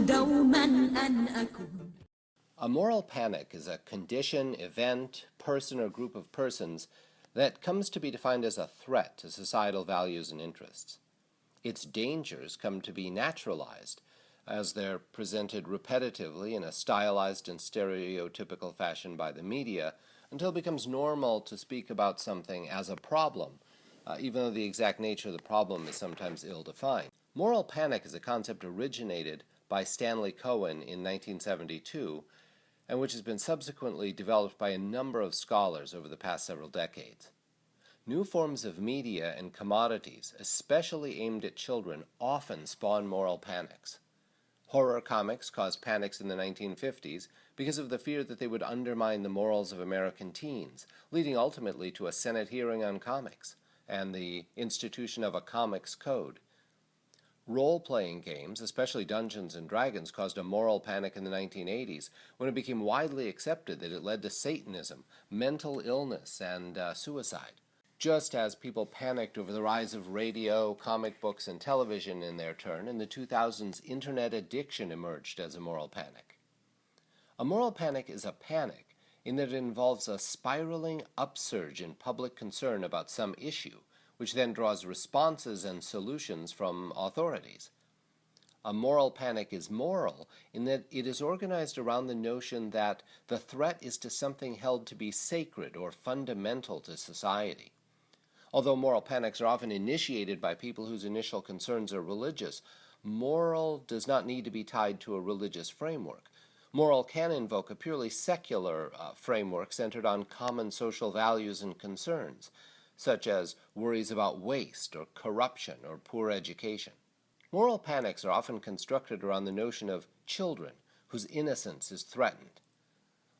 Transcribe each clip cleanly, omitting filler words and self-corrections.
دوما أن أكون. A moral panic is a condition, event, person, or group of persons that comes to be defined as a threat to societal values and interests. Its dangers come to be naturalized, as they're presented repetitively in a stylized and stereotypical fashion by the media, until it becomes normal to speak about something as a problem, even though the exact nature of the problem is sometimes ill-defined. Moral panic is a concept originated by Stanley Cohen in 1972, and which has been subsequently developed by a number of scholars over the past several decades. New forms of media and commodities, especially aimed at children, often spawn moral panics. Horror comics caused panics in the 1950s because of the fear that they would undermine the morals of American teens, leading ultimately to a Senate hearing on comics and the institution of a comics code. Role-playing games, especially Dungeons and Dragons, caused a moral panic in the 1980s when it became widely accepted that it led to Satanism, mental illness, and suicide. Just as people panicked over the rise of radio, comic books, and television in their turn, in the 2000s, internet addiction emerged as a moral panic. A moral panic is a panic in that it involves a spiraling upsurge in public concern about some issue, which then draws responses and solutions from authorities. A moral panic is moral in that it is organized around the notion that the threat is to something held to be sacred or fundamental to society. Although moral panics are often initiated by people whose initial concerns are religious, moral does not need to be tied to a religious framework. Moral can invoke a purely secular framework centered on common social values and concerns, such as worries about waste or corruption or poor education. Moral panics are often constructed around the notion of children whose innocence is threatened.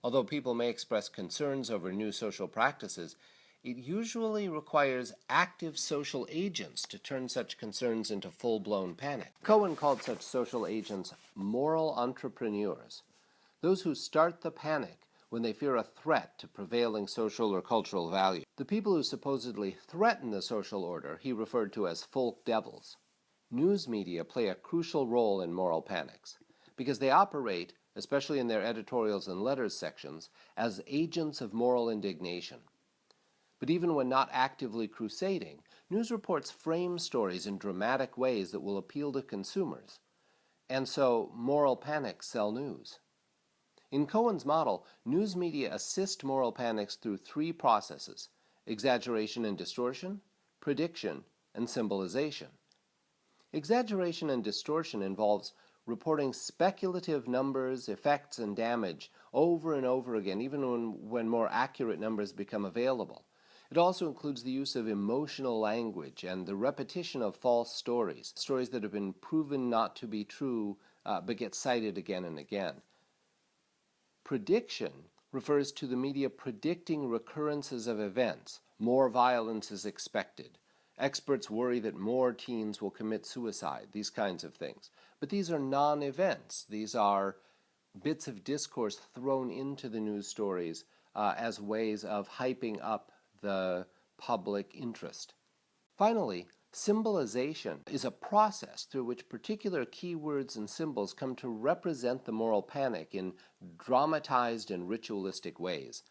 Although people may express concerns over new social practices, it usually requires active social agents to turn such concerns into full-blown panic. Cohen called such social agents moral entrepreneurs, those who start the panic when they fear a threat to prevailing social or cultural value. The people who supposedly threaten the social order he referred to as folk devils. News media play a crucial role in moral panics because they operate, especially in their editorials and letters sections, as agents of moral indignation. But even when not actively crusading, news reports frame stories in dramatic ways that will appeal to consumers. And so, moral panics sell news. In Cohen's model, news media assist moral panics through three processes: exaggeration and distortion, prediction, and symbolization. Exaggeration and distortion involves reporting speculative numbers, effects, and damage over and over again, even when more accurate numbers become available. It also includes the use of emotional language and the repetition of false stories, stories that have been proven not to be true but get cited again and again. Prediction refers to the media predicting recurrences of events. More violence is expected. Experts worry that more teens will commit suicide, these kinds of things. But these are non-events. These are bits of discourse thrown into the news stories as ways of hyping up the public interest. Finally, symbolization is a process through which particular keywords and symbols come to represent the moral panic in dramatized and ritualistic ways.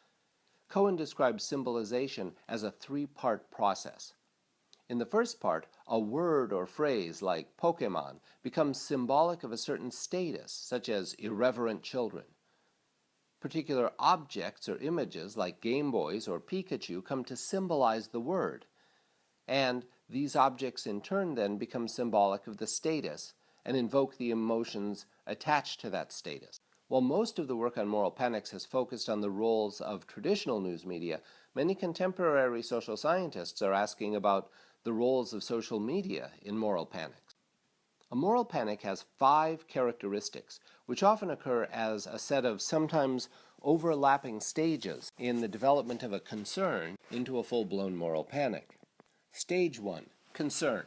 Cohen describes symbolization as a three-part process. In the first part, a word or phrase like Pokemon becomes symbolic of a certain status, such as irreverent children. Particular objects or images like Game Boys or Pikachu come to symbolize the word, and these objects in turn then become symbolic of the status and invoke the emotions attached to that status. While most of the work on moral panics has focused on the roles of traditional news media, many contemporary social scientists are asking about the roles of social media in moral panics. A moral panic has 5 characteristics, which often occur as a set of sometimes overlapping stages in the development of a concern into a full-blown moral panic. Stage 1. Concern.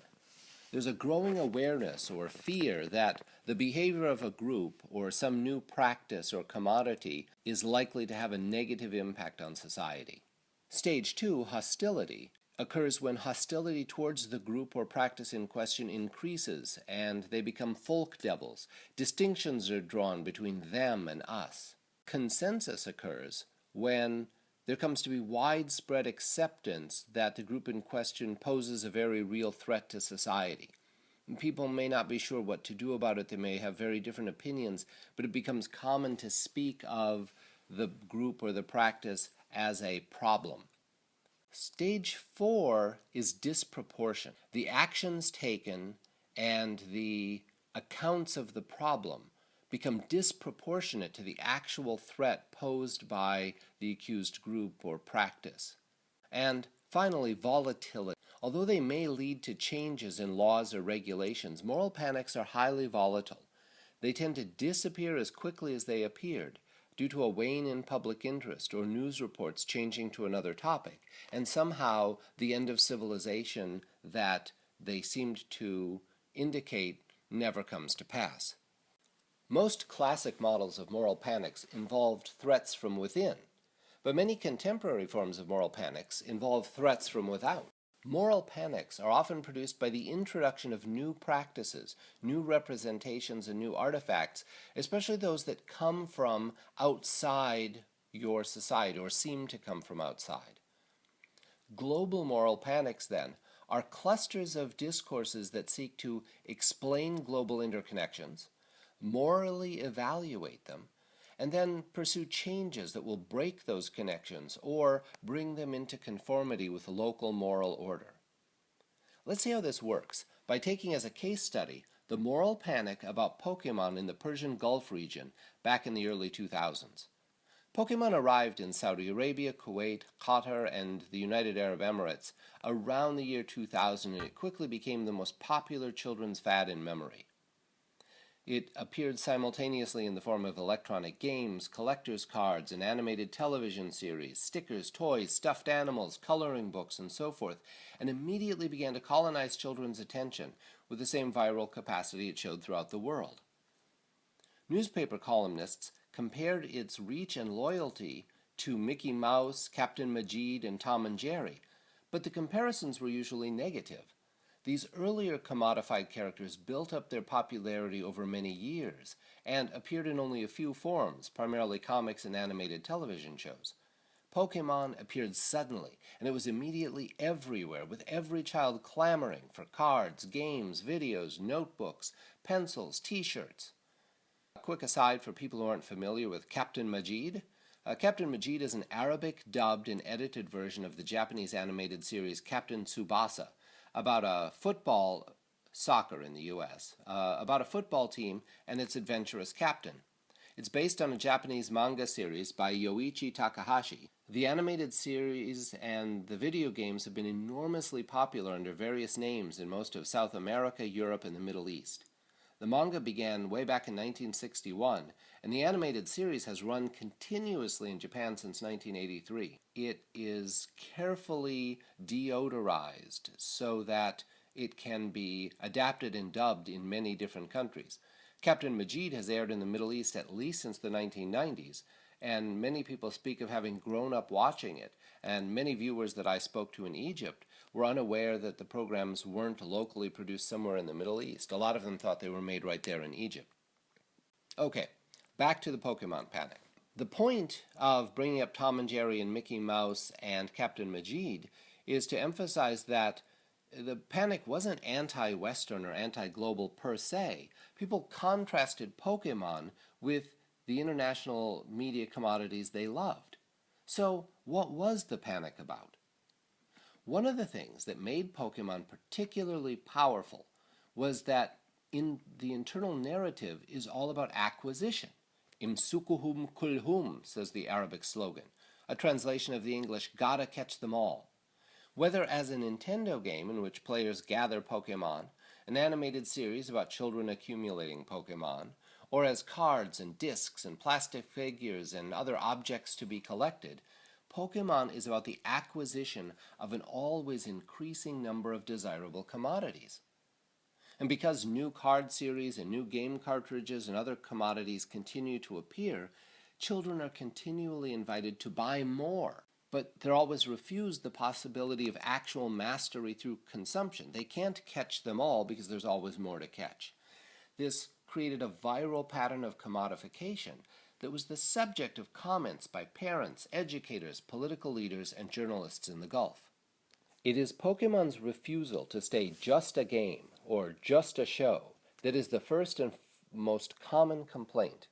There's a growing awareness or fear that the behavior of a group or some new practice or commodity is likely to have a negative impact on society. Stage 2. Hostility. occurs when hostility towards the group or practice in question increases and they become folk devils. Distinctions are drawn between them and us. Consensus occurs when there comes to be widespread acceptance that the group in question poses a very real threat to society. People may not be sure what to do about it, they may have very different opinions, but it becomes common to speak of the group or the practice as a problem. Stage 4 is disproportion. The actions taken and the accounts of the problem become disproportionate to the actual threat posed by the accused group or practice. And finally, volatility. Although they may lead to changes in laws or regulations, moral panics are highly volatile. They tend to disappear as quickly as they appeared, due to a wane in public interest or news reports changing to another topic, and somehow the end of civilization that they seemed to indicate never comes to pass. Most classic models of moral panics involved threats from within, but many contemporary forms of moral panics involve threats from without. Moral panics are often produced by the introduction of new practices, new representations, and new artifacts, especially those that come from outside your society or seem to come from outside. Global moral panics, then, are clusters of discourses that seek to explain global interconnections, morally evaluate them, and then pursue changes that will break those connections or bring them into conformity with the local moral order. Let's see how this works by taking as a case study the moral panic about Pokemon in the Persian Gulf region back in the early 2000s. Pokemon arrived in Saudi Arabia, Kuwait, Qatar, and the United Arab Emirates around the year 2000, and it quickly became the most popular children's fad in memory. It appeared simultaneously in the form of electronic games, collector's cards, an animated television series, stickers, toys, stuffed animals, coloring books, and so forth, and immediately began to colonize children's attention with the same viral capacity it showed throughout the world. Newspaper columnists compared its reach and loyalty to Mickey Mouse, Captain Majid, and Tom and Jerry, but the comparisons were usually negative. These earlier commodified characters built up their popularity over many years and appeared in only a few forms, primarily comics and animated television shows. Pokemon appeared suddenly, and it was immediately everywhere, with every child clamoring for cards, games, videos, notebooks, pencils, t-shirts. A quick aside for people who aren't familiar with Captain Majid. Captain Majid is an Arabic dubbed and edited version of the Japanese animated series Captain Tsubasa, about soccer in the U.S., about a football team and its adventurous captain. It's based on a Japanese manga series by Yoichi Takahashi. The animated series and the video games have been enormously popular under various names in most of South America, Europe, and the Middle East. The manga began way back in 1961, and the animated series has run continuously in Japan since 1983. It is carefully deodorized so that it can be adapted and dubbed in many different countries. Captain Majid has aired in the Middle East at least since the 1990s, and many people speak of having grown up watching it, and many viewers that I spoke to in Egypt were unaware that the programs weren't locally produced somewhere in the Middle East. A lot of them thought they were made right there in Egypt. Okay, back to the Pokemon panic. The point of bringing up Tom and Jerry and Mickey Mouse and Captain Majid is to emphasize that the panic wasn't anti-Western or anti-global per se. People contrasted Pokemon with the international media commodities they loved. So what was the panic about? One of the things that made Pokemon particularly powerful was that in the internal narrative is all about acquisition. Imsukuhum kulhum, says the Arabic slogan, a translation of the English gotta catch them all. Whether as a Nintendo game in which players gather Pokemon, an animated series about children accumulating Pokemon, or as cards and discs and plastic figures and other objects to be collected, Pokemon is about the acquisition of an always increasing number of desirable commodities. And because new card series and new game cartridges and other commodities continue to appear, children are continually invited to buy more. but they're always refused the possibility of actual mastery through consumption. They can't catch them all because there's always more to catch. This created a viral pattern of commodification that was the subject of comments by parents, educators, political leaders, and journalists in the Gulf. It is Pokemon's refusal to stay just a game or just a show that is the first and most common complaint,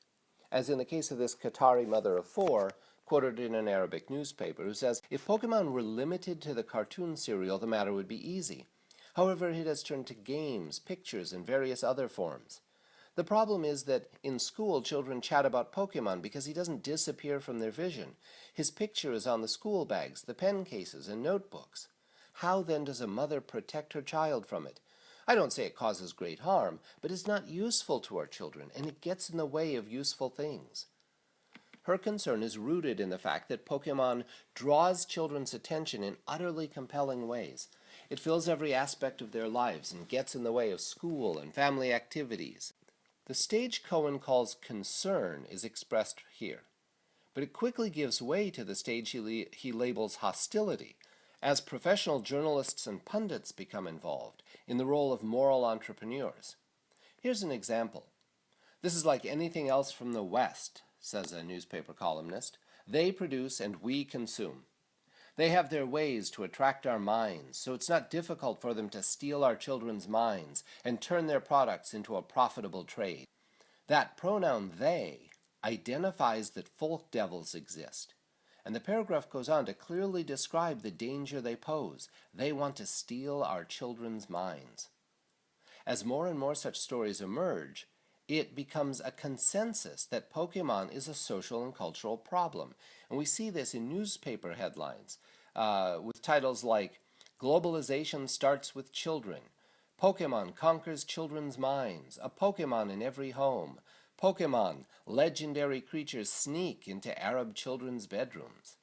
as in the case of this Qatari mother of four, quoted in an Arabic newspaper, who says, if Pokemon were limited to the cartoon serial, the matter would be easy. However, it has turned to games, pictures, and various other forms. The problem is that in school, children chat about Pokemon because he doesn't disappear from their vision. His picture is on the school bags, the pen cases, and notebooks. How then does a mother protect her child from it? I don't say it causes great harm, but it's not useful to our children, and it gets in the way of useful things. Her concern is rooted in the fact that Pokemon draws children's attention in utterly compelling ways. It fills every aspect of their lives and gets in the way of school and family activities. The stage Cohen calls concern is expressed here, but it quickly gives way to the stage he labels hostility, as professional journalists and pundits become involved in the role of moral entrepreneurs. Here's an example. This is like anything else from the West, says a newspaper columnist. They produce and we consume. They have their ways to attract our minds, so it's not difficult for them to steal our children's minds and turn their products into a profitable trade. That pronoun they identifies that folk devils exist. And the paragraph goes on to clearly describe the danger they pose. They want to steal our children's minds. As more and more such stories emerge, it becomes a consensus that Pokemon is a social and cultural problem. And we see this in newspaper headlines with titles like, Globalization Starts with Children, Pokemon Conquers Children's Minds, A Pokemon in Every Home, Pokemon, Legendary Creatures Sneak into Arab Children's Bedrooms.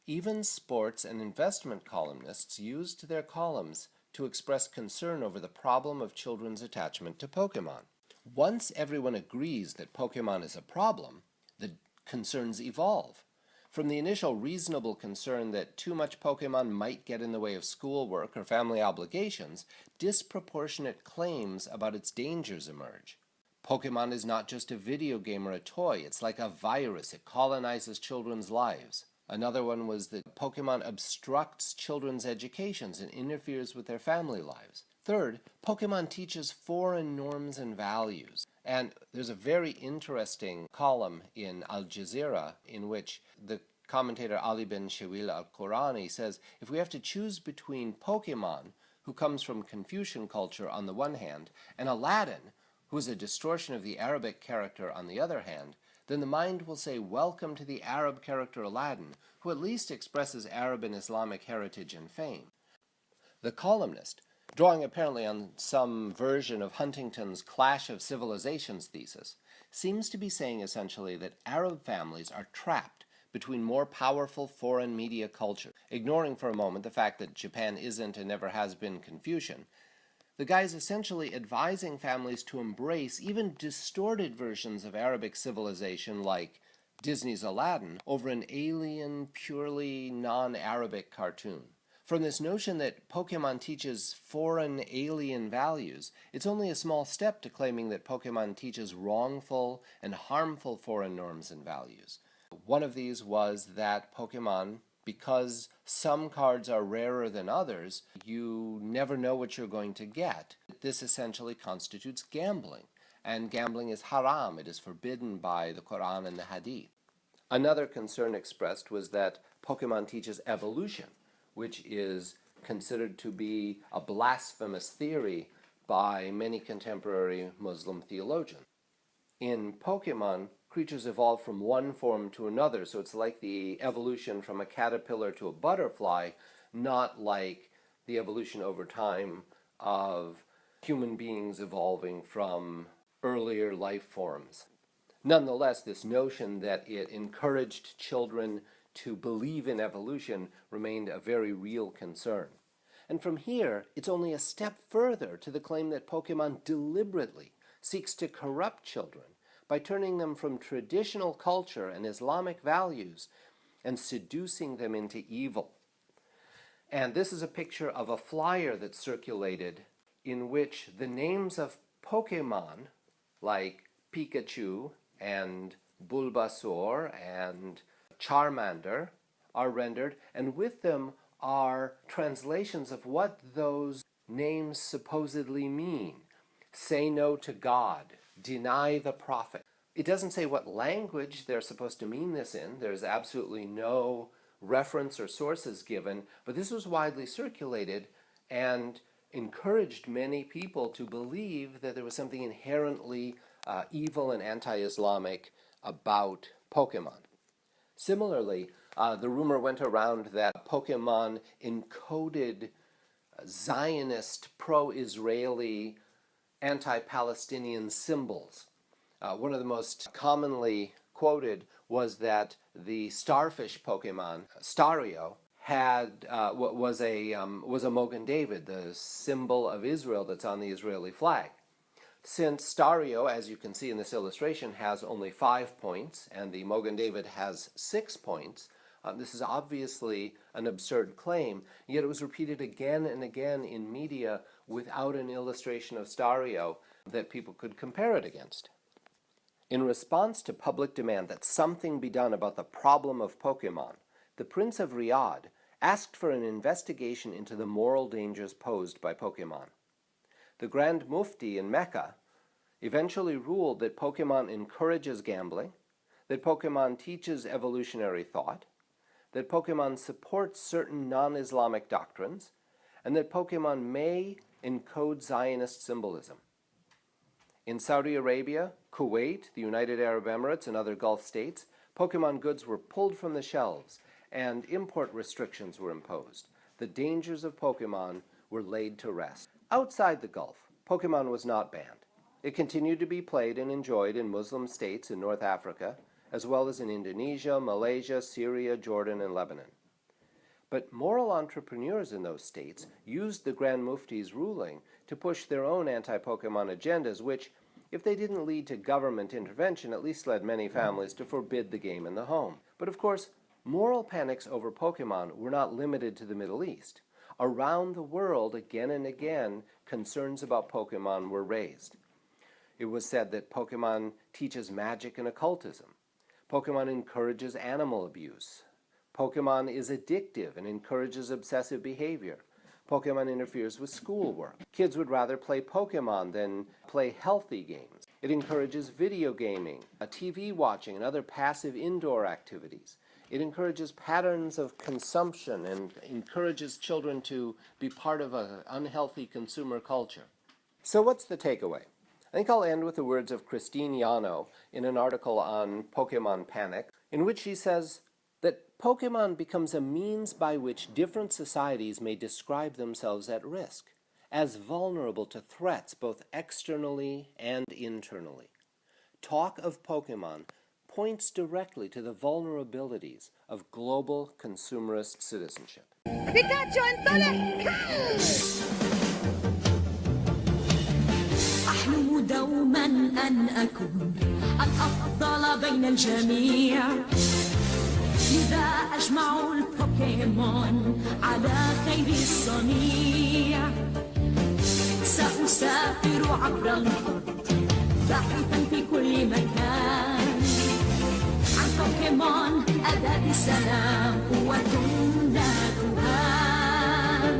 Even sports and investment columnists used their columns to express concern over the problem of children's attachment to Pokemon. Once everyone agrees that Pokemon is a problem, the concerns evolve. From the initial reasonable concern that too much Pokemon might get in the way of schoolwork or family obligations, disproportionate claims about its dangers emerge. Pokemon is not just a video game or a toy, it's like a virus. It colonizes children's lives. Another one was that Pokemon obstructs children's educations and interferes with their family lives. Third, Pokemon teaches foreign norms and values. And there's a very interesting column in Al Jazeera in which the commentator Ali bin Shawil al-Qurani says, if we have to choose between Pokemon, who comes from Confucian culture on the one hand, and Aladdin, who is a distortion of the Arabic character on the other hand, then the mind will say welcome to the Arab character Aladdin, who at least expresses Arab and Islamic heritage and fame. The columnist, drawing apparently on some version of Huntington's Clash of Civilizations thesis, seems to be saying essentially that Arab families are trapped between more powerful foreign media culture, ignoring for a moment the fact that Japan isn't and never has been Confucian. The guy is essentially advising families to embrace even distorted versions of Arabic civilization like Disney's Aladdin over an alien, purely non-Arabic cartoon. From this notion that Pokemon teaches foreign alien values, it's only a small step to claiming that Pokemon teaches wrongful and harmful foreign norms and values. One of these was that Pokemon, because some cards are rarer than others, you never know what you're going to get. This essentially constitutes gambling, and gambling is haram. It is forbidden by the Quran and the Hadith. Another concern expressed was that Pokemon teaches evolution, which is considered to be a blasphemous theory by many contemporary Muslim theologians. In Pokemon, creatures evolve from one form to another, so it's like the evolution from a caterpillar to a butterfly, not like the evolution over time of human beings evolving from earlier life forms. Nonetheless, this notion that it encouraged children to believe in evolution remained a very real concern. And from here, it's only a step further to the claim that Pokemon deliberately seeks to corrupt children by turning them from traditional culture and Islamic values and seducing them into evil. And this is a picture of a flyer that circulated in which the names of Pokemon, like Pikachu and Bulbasaur and Charmander, are rendered, and with them are translations of what those names supposedly mean. Say no to God, deny the prophet. It doesn't say what language they're supposed to mean this in. There's absolutely no reference or sources given, but this was widely circulated and encouraged many people to believe that there was something inherently evil and anti-Islamic about Pokemon. Similarly, the rumor went around that Pokemon encoded Zionist, pro-Israeli, anti-Palestinian symbols. One of the most commonly quoted was that the starfish Pokemon, Stario, was a Mogan David, the symbol of Israel that's on the Israeli flag. Since Stario, as you can see in this illustration, has only 5 points, and the Mogan David has 6 points, this is obviously an absurd claim, yet it was repeated again and again in media without an illustration of Stario that people could compare it against. In response to public demand that something be done about the problem of Pokemon, the Prince of Riyadh asked for an investigation into the moral dangers posed by Pokemon. The Grand Mufti in Mecca eventually ruled that Pokemon encourages gambling, that Pokemon teaches evolutionary thought, that Pokemon supports certain non-Islamic doctrines, and that Pokemon may encode Zionist symbolism. In Saudi Arabia, Kuwait, the United Arab Emirates, and other Gulf states, Pokemon goods were pulled from the shelves and import restrictions were imposed. The dangers of Pokemon were laid to rest. Outside the Gulf, Pokemon was not banned. It continued to be played and enjoyed in Muslim states in North Africa, as well as in Indonesia, Malaysia, Syria, Jordan, and Lebanon. But moral entrepreneurs in those states used the Grand Mufti's ruling to push their own anti-Pokemon agendas, which, if they didn't lead to government intervention, at least led many families to forbid the game in the home. But of course, moral panics over Pokemon were not limited to the Middle East. Around the world, again and again, concerns about Pokemon were raised. It was said that Pokemon teaches magic and occultism. Pokemon encourages animal abuse. Pokemon is addictive and encourages obsessive behavior. Pokemon interferes with schoolwork. Kids would rather play Pokemon than play healthy games. It encourages video gaming, TV watching, and other passive indoor activities. It encourages patterns of consumption and encourages children to be part of an unhealthy consumer culture. So what's the takeaway? I think I'll end with the words of Christine Yano in an article on Pokemon Panic, in which she says that Pokemon becomes a means by which different societies may describe themselves at risk, as vulnerable to threats both externally and internally. Talk of Pokemon points directly to the vulnerabilities of global consumerist citizenship. بيكاتشو انطلق أحلم دوما أن أكون الأفضل بين الجميع لذا أجمع البوكيمون على خير الصنيع سأسافر عبر الأرض باحثا في كل مكان عن بوكيمون أداة السلام قوة لا تهان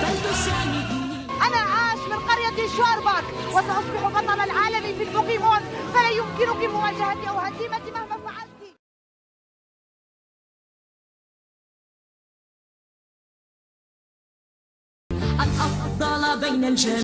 فلتساندني أنا عاش من قرية شوارباك وسأصبح بطل العالم في البوكيمون فلا يمكنك مواجهتي أو هزيمتي مهما فعلت. الأفضل بين الجميع